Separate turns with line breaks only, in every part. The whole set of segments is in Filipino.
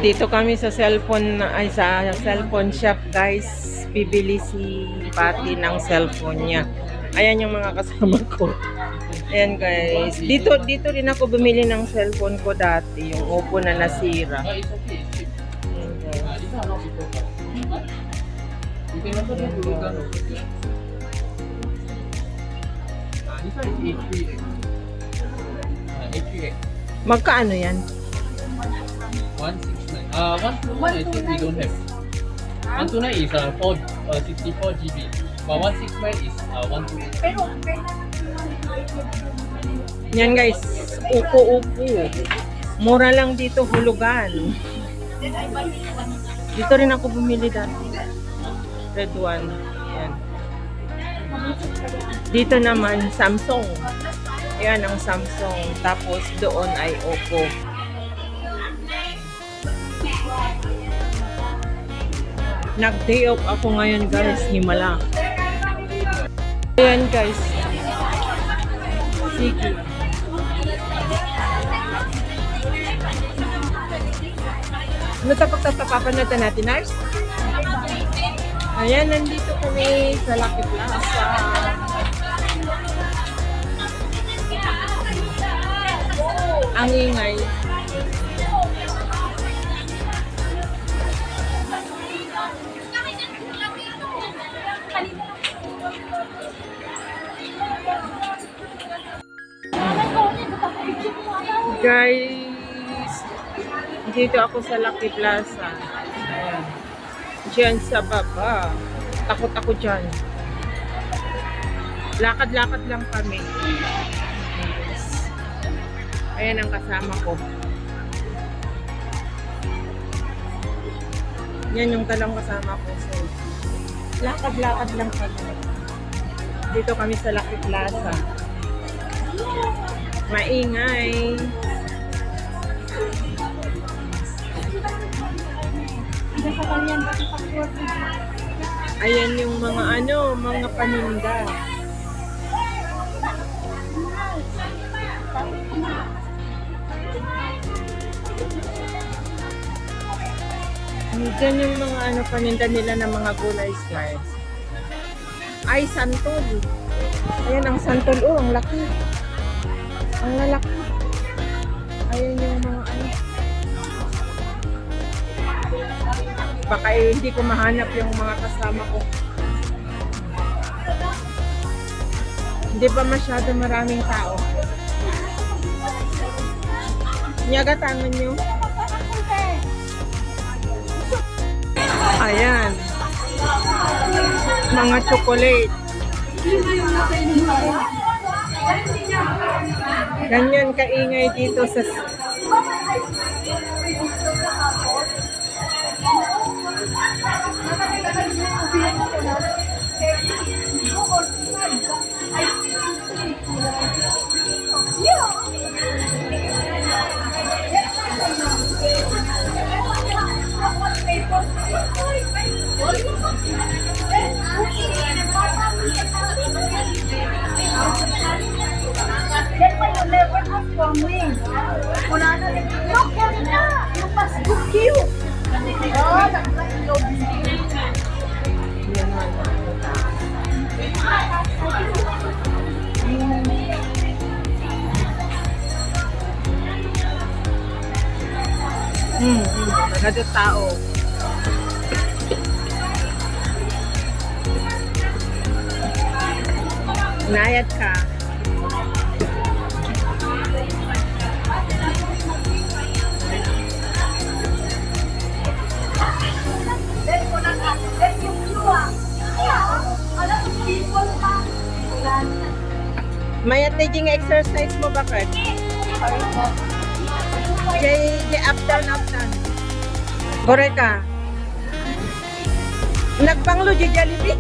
Dito kami sa cellphone sa cellphone shop, guys. Bibili si Patty ng cellphone niya. Ayan yung mga kasama ko. Ayan, guys. Dito rin ako bumili ng cellphone ko dati, yung Oppo na nasira. Ayan, guys. Magkaano yan?
169. 129 I think we don't have. 129 is 64 GB. But 169 is 128.
Yan, guys. Upo. Mura lang dito, hulugan. Dito rin ako bumili dati. Red one. Yan. Dito naman, Samsung. Yan ang Samsung. Tapos doon ay Oppo. Nag-day off ako ngayon, guys. Himala. Ayan, guys. Sige. Ano sa pagtatapapan natin, Ars? Ayan, nandito kami sa Lucky Plaza. Ang ingay. Guys, dito ako sa Lucky Plaza. Ayan. Diyan sa baba. Takot ako dyan. Lakad-lakad lang kami. Ayan ang kasama ko. Yan yung talang kasama ko. So, lakad-lakad lang kami. Dito kami sa Lucky Plaza. Maingay. Ayan yung mga paninda. Diyan yung mga paninda nila ng mga gulay, guys. Ay, santol. Ayan ang santol. Oh, ang laki. Ang lalaki. Ayan yung mga baka hindi ko mahanap yung mga kasama ko. Hindi pa masyado maraming tao. Nyagatangan nyo. Ayan. Mga chocolate. Ganyan kaingay dito sa nagado tao. Nayad ka. Mayat na yung exercise mo bakit? Jay up down. Gore ka. Nagpanglo di Jollibee.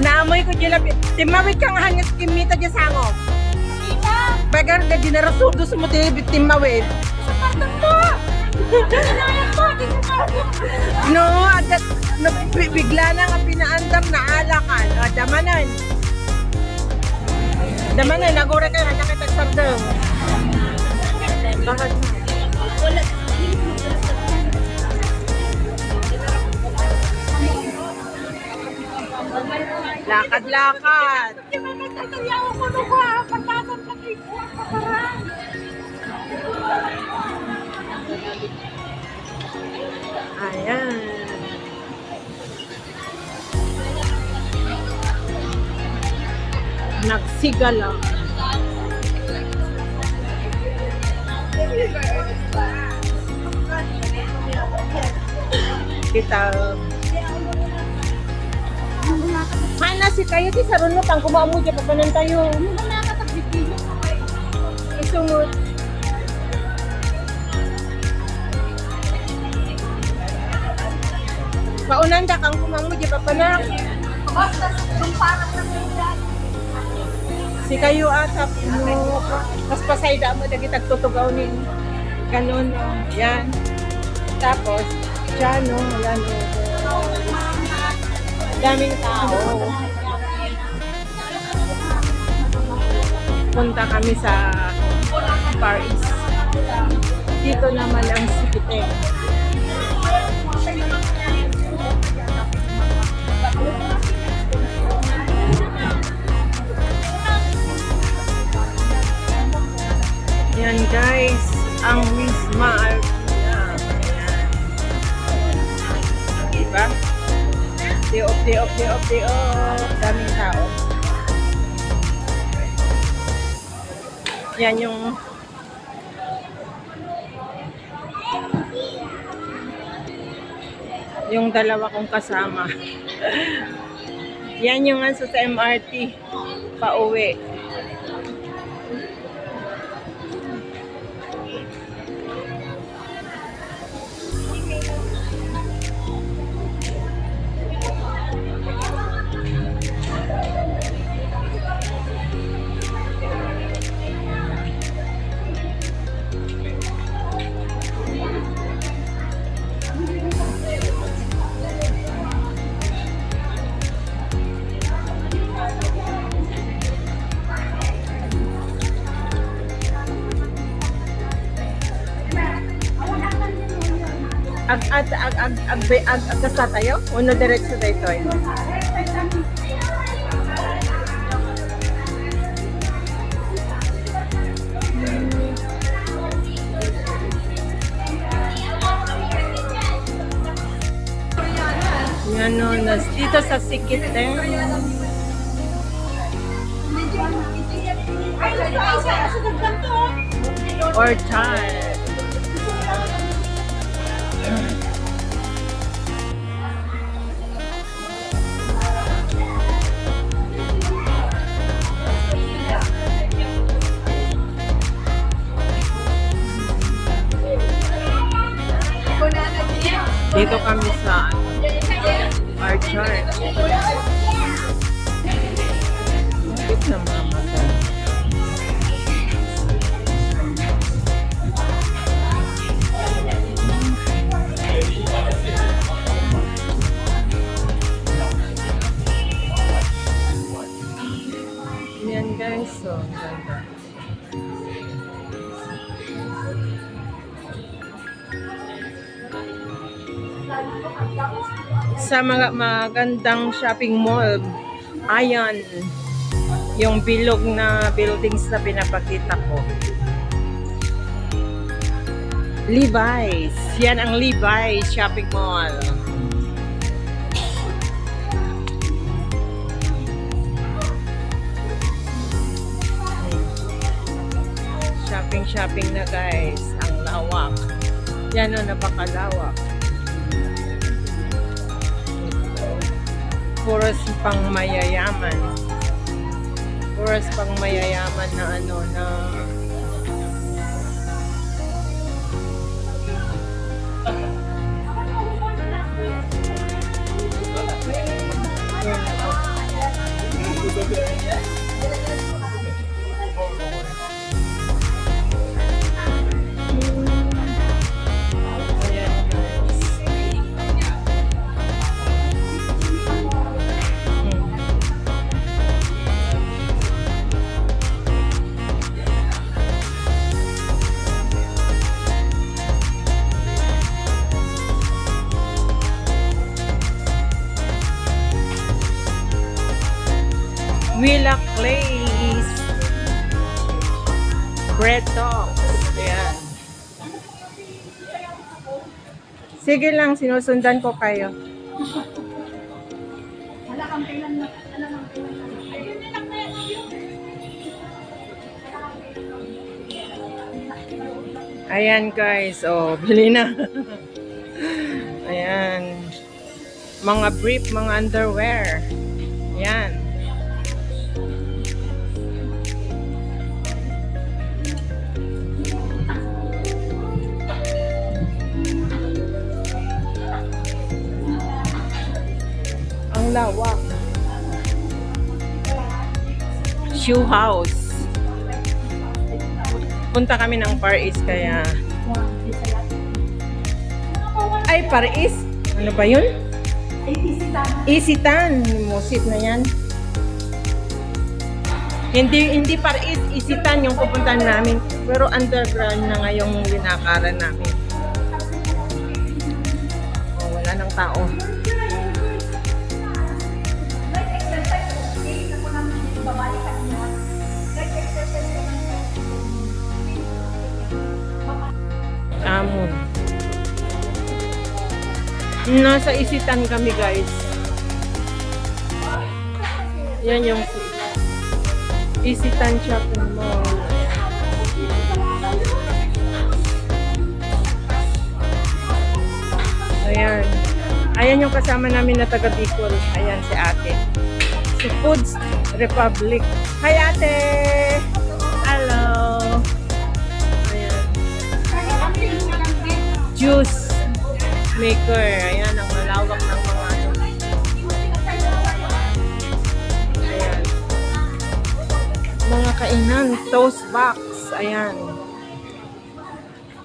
Naamoy ko Jollibee. Timawit kang hangis kimita di sango. Bagar na dinarasurdo sa mo timawit. Sapatang mo. No, adat bigla na nga pinaandam na alakan. Damanan, nagore kayo, nakita sa sardong. Bakit? Lakad-lakad. Ayan. Nagsigala. Kita. Hana si kayo di sa runot ang kumamu dyan papanan tayo. Isunod. Paunan da kang kumamu dyan papanan. Si kayo ata no. Mas pasayda mo dagi tagtutugaw ni. Ganun. Yan. Tapos dyan no. Yan no. Daming tao. Punta kami sa Far East. Dito naman ang Sikiteng. Yan guys, ang Wisma Alpina. Ayan. Diba? Day off. Daming tao. Yan yung dalawa kong kasama. Yan yung sa MRT pauwi. Agkasa tayo? Uno diretso dito eh. Yan o, dito sa Sikiteng. Orchard. Dito kami sa Orchard. Bakit na mamatay? Yan guys, so ganda. Sa mga magandang shopping mall, ayan yung bilog na buildings na pinapakita ko. Levi's, yan ang Levi's shopping mall. Shopping na guys, ang lawak. Yan o, napakalawak. Puros pang mayayaman. Puros pang mayayaman na ano na Red Talks. Ayan. Sige lang, sinusundan ko kayo. Ayan guys, oh, bili na. Ayan. Mga brief, mga underwear. Ayan. Ang lawak. Shoe house. Punta kami ng Far East kaya... Ay, Far East? Ano ba yun? Isitan. Musit na yan. Hindi Far East, Isitan yung pupuntahan namin. Pero underground na ngayong linakaran namin. Oh, wala nang tao. Amon. Nasa Isitan kami guys. Yan yung Isitan Shopping Mall. Ayan. Ayan yung kasama namin na taga Bicol. Ayan si ate. Si Foods Republic. Hi ate! Hello! Juice maker. Ayan, ang malawak ng mga ano. Ayan. Mga kainan. Toast box. Ayan.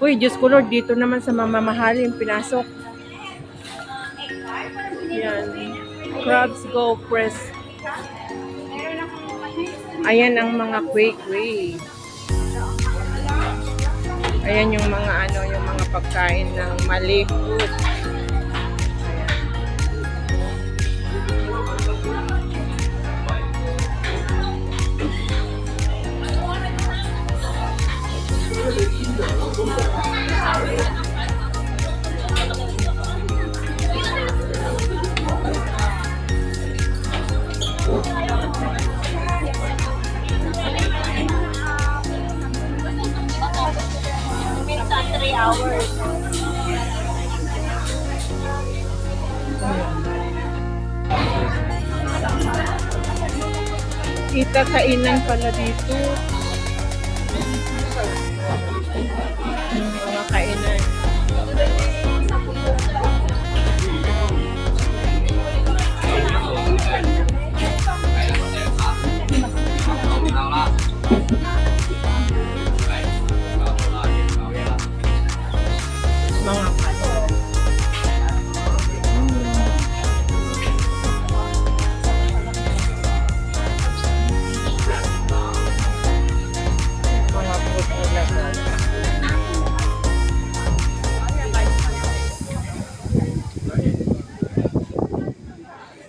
Uy, Diyos ko Lord, dito naman sa mamamahaling pinasok. Ayan. Crabs Go Press. Ayan ang mga quake-quake. Ayan yung mga ano, yung mga pagkain ng Malay food. Ayan. Kita kainan pala dito. Mga kainan. Mga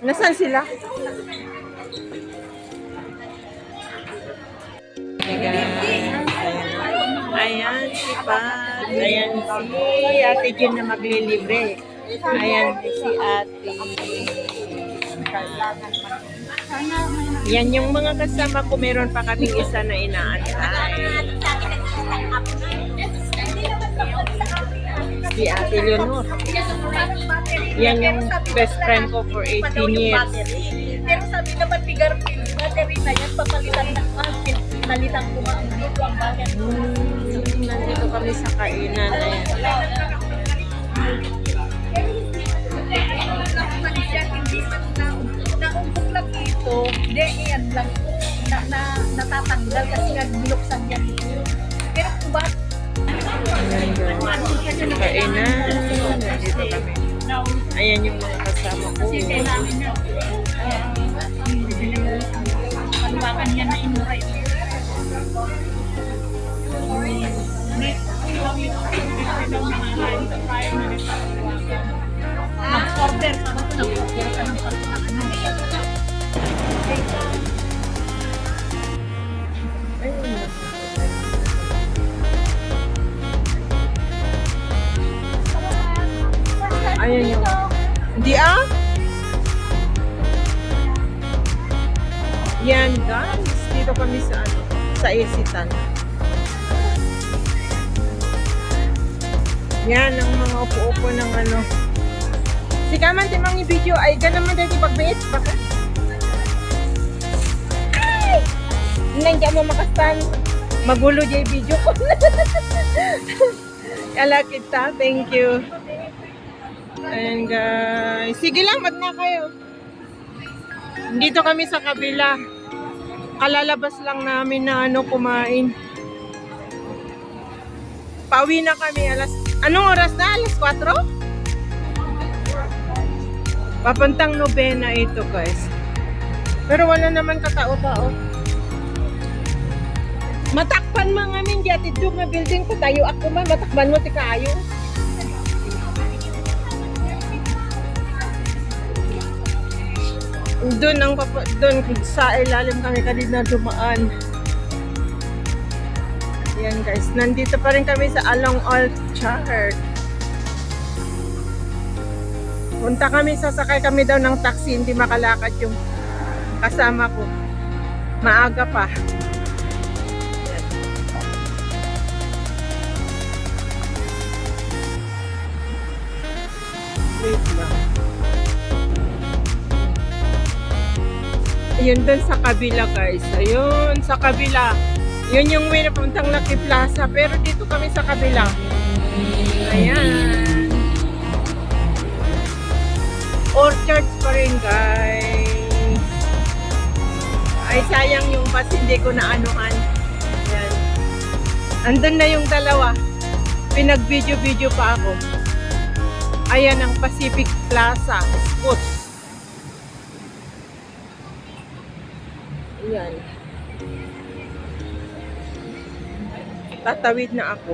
nasaan sila? Ayan si Pat. Ayan si Ate Jen na maglilibre. Ayan si Ate. Yan yung mga kasama ko. Meron pa kaming isa na inaantay. Si Ate Leonor. Yan yung best friend ko for 18 years.
Pero sabi naman ni Garfield, battery na yan, papalitan ng akin. Nalitang kumain dito ang battery.
Nandito kami sa kainan. Ayan.
Hindi man naumpok lang ito. Hindi, yan lang. Natatanggal kasi nga binuksan yan. Pero kung ba?
Ayan guys. Kainan. Nandito kami. Ayan yung mga kasama ko.
Paliwakan yan na inuray. Mag-order ka na. Nag-order ka ng
sa Isitan. Yan ang mga upo-upo ng ano. Si kaman timang i-video ay ganaman dahil pagbayit baka. Ay! Nandiyan mo makastan. Magulo dyan video ko. Kala kita. Thank you. And guys, sige lang, mag na kayo. Dito kami sa kabila. Kalalabas lang namin na ano kumain. Pauwi na kami anong oras na? Alas 4? Papuntang Nobena ito guys. Pero wala naman katao-tao. Matakpan mga min di dug nga building ko tayo ako man matakban mo ti kaayo. Doon sa ilalim kami kanina dumaan. Yan guys, nandito pa rin kami sa Along Orchard. Punta kami, sasakay kami daw ng taxi, hindi makalakad yung kasama ko. Maaga pa. Wait lang. Ayun dun sa kabila guys. Ayun sa kabila. Yun yung way na puntang Lucky Plaza. Pero dito kami sa kabila. Ayan. Orchards pa rin guys. Ay sayang yung bus hindi ko naanuhan. Ayan. Andun na yung dalawa. Pinag-video-video pa ako. Ayan ang Pacific Plaza. Scoots. Ayan. Tatawid na ako.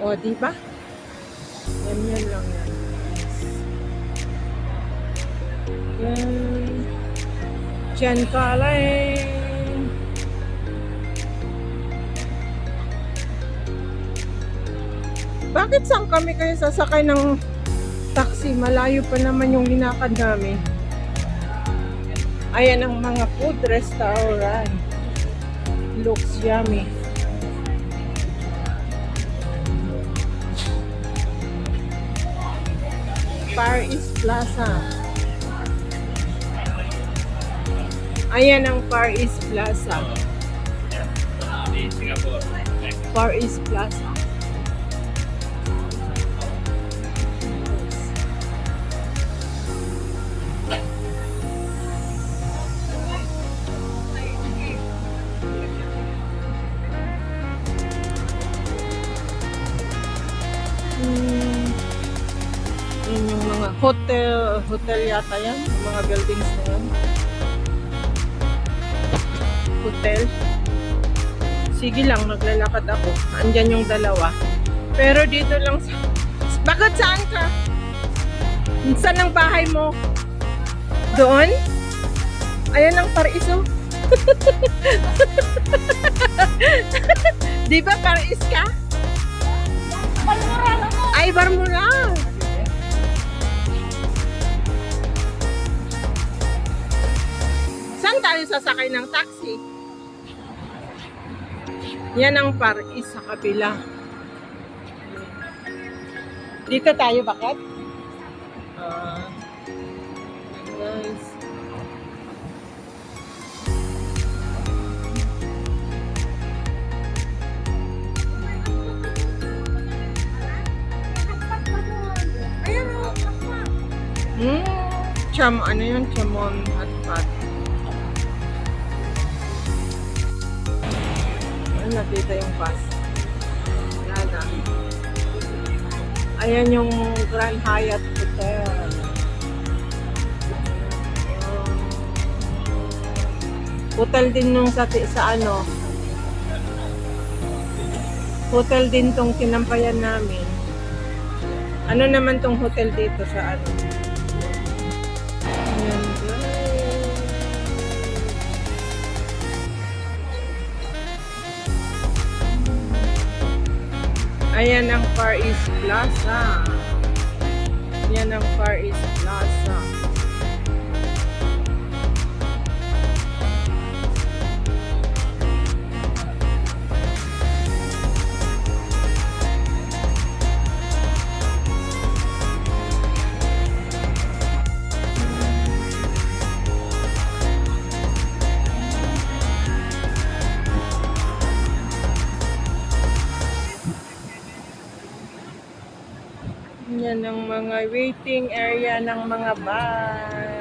O, diba? Yan lang yan. Yan. Diyan ka lang. Bakit saan kami kayo sasakay ng taxi? Malayo pa naman yung linakad namin. Ayan ang mga food restaurant. Looks yummy. Far East Plaza. Ayan ang Far East Plaza. Far East Plaza. Yun yung mga hotel yata yan, yung mga buildings na yan. Hotel. Sige lang, maglalakad ako. Andyan yung dalawa. Pero dito lang sa... Bakit saan ka? Saan ang bahay mo? Doon? Ayan ang Paraiso. Di ba Parais ka? Ay, Barmura. Saan tayo sasakay ng taxi? Yan ang Parais sa kabila. Dito tayo, bakit? Guys. Ano yun? Chamon at pat. Nakita yung bus. Yan na. Ayan yung Grand Hyatt Hotel. Hotel din nung sa ano. Hotel din tong tinampayan namin. Ano naman tong hotel dito sa ano? Ayan guys. Ayan ang Far East Plaza. Yan ang Far East Plaza. Yan ang mga waiting area ng mga bus.